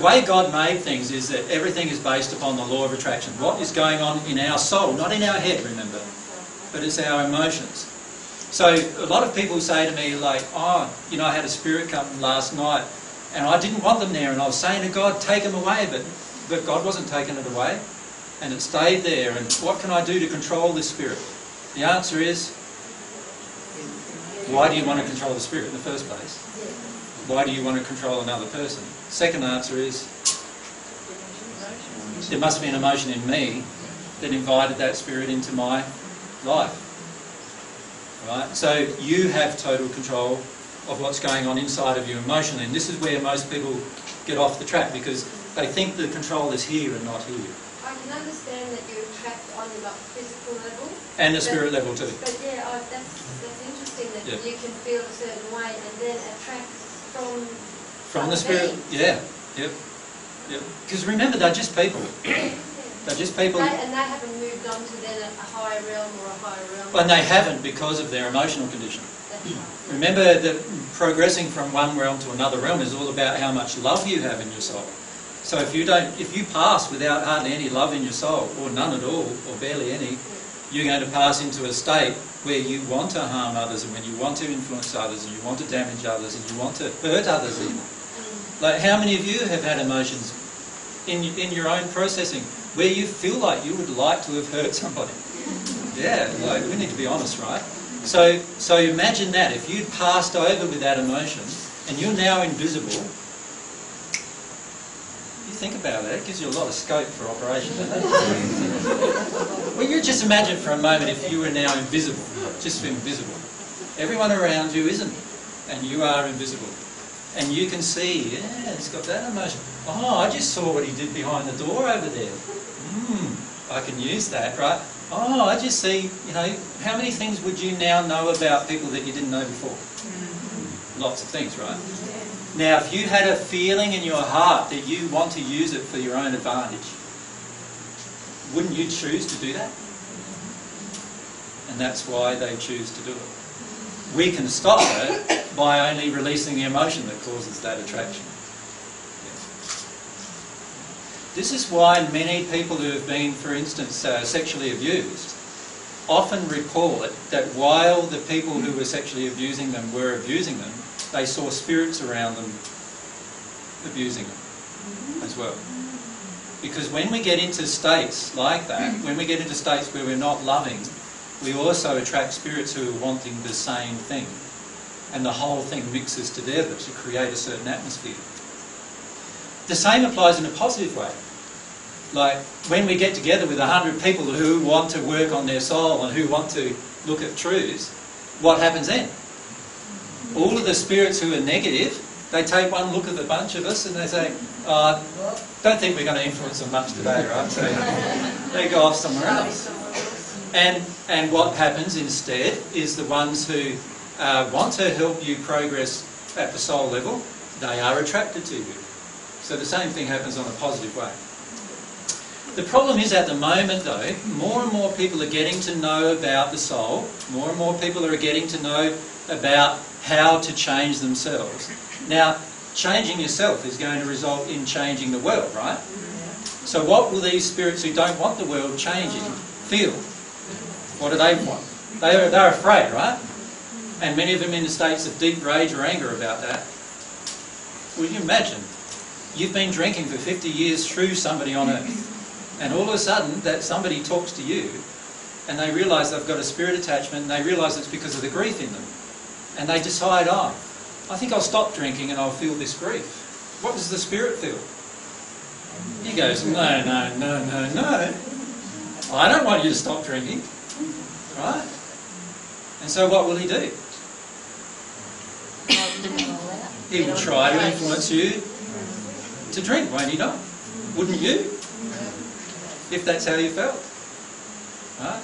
way God made things is that everything is based upon the law of attraction. What is going on in our soul, not in our head, remember, but it's our emotions. So a lot of people say to me like, oh, you know, I had a spirit come last night and I didn't want them there, and I was saying to God, take them away, but God wasn't taking it away, and it stayed there. And what can I do to control this spirit? The answer is, why do you want to control the spirit in the first place? Why do you want to control another person? Second answer is, there must be an emotion in me that invited that spirit into my life. Right? So you have total control of what's going on inside of you emotionally, and this is where most people get off the track, because they think the control is here and not here. I can understand that you attract on the physical level. And the spirit level too. But yeah, that's interesting that you can feel a certain way and then attract from the spirit. Yeah. Yep. Because remember, they're just people. They're just people. And they haven't moved on to then a higher realm or a higher realm. And they haven't because of their emotional condition. Remember that progressing from one realm to another realm is all about how much love you have in your soul. So if you pass without hardly any love in your soul, or none at all, or barely any, you're going to pass into a state where you want to harm others, and when you want to influence others, and you want to damage others, and you want to hurt others even. Like, how many of you have had emotions in your own processing where you feel like you would like to have hurt somebody? Yeah, like, we need to be honest, right? So imagine that, if you'd passed over with that emotion, and you're now invisible. Think about that, it gives you a lot of scope for operation, doesn't it? Well, you just imagine for a moment if you were now invisible, just invisible. Everyone around you isn't, and you are invisible. And you can see, yeah, he's got that emotion. Oh, I just saw what he did behind the door over there. I can use that, right? Oh, I just see, you know, how many things would you now know about people that you didn't know before? Lots of things, right? Now, if you had a feeling in your heart that you want to use it for your own advantage, wouldn't you choose to do that? And that's why they choose to do it. We can stop it by only releasing the emotion that causes that attraction. This is why many people who have been, for instance, sexually abused, often report that while the people who were sexually abusing them were abusing them, they saw spirits around them abusing them as well. Because when we get into states like that, when we get into states where we're not loving, we also attract spirits who are wanting the same thing. And the whole thing mixes together to create a certain atmosphere. The same applies in a positive way. Like when we get together with 100 people who want to work on their soul and who want to look at truths, what happens then? All of the spirits who are negative, they take one look at the bunch of us and they say, don't think we're going to influence them much today, right? So they go off somewhere else. And what happens instead is the ones who want to help you progress at the soul level, they are attracted to you. So the same thing happens on a positive way. The problem is at the moment though, more and more people are getting to know about the soul, more and more people are getting to know about how to change themselves. Now, changing yourself is going to result in changing the world, right? So what will these spirits who don't want the world changing feel? What do they want? They're afraid, right? And many of them in the states of deep rage or anger about that. Well, you imagine, you've been drinking for 50 years through somebody on earth, and all of a sudden that somebody talks to you and they realise they've got a spirit attachment and they realise it's because of the grief in them. And they decide, oh, I think I'll stop drinking and I'll feel this grief. What does the spirit feel? He goes, no. I don't want you to stop drinking. Right? And so what will he do? He will try to influence you to drink, won't he not? Wouldn't you? If that's how you felt. Right?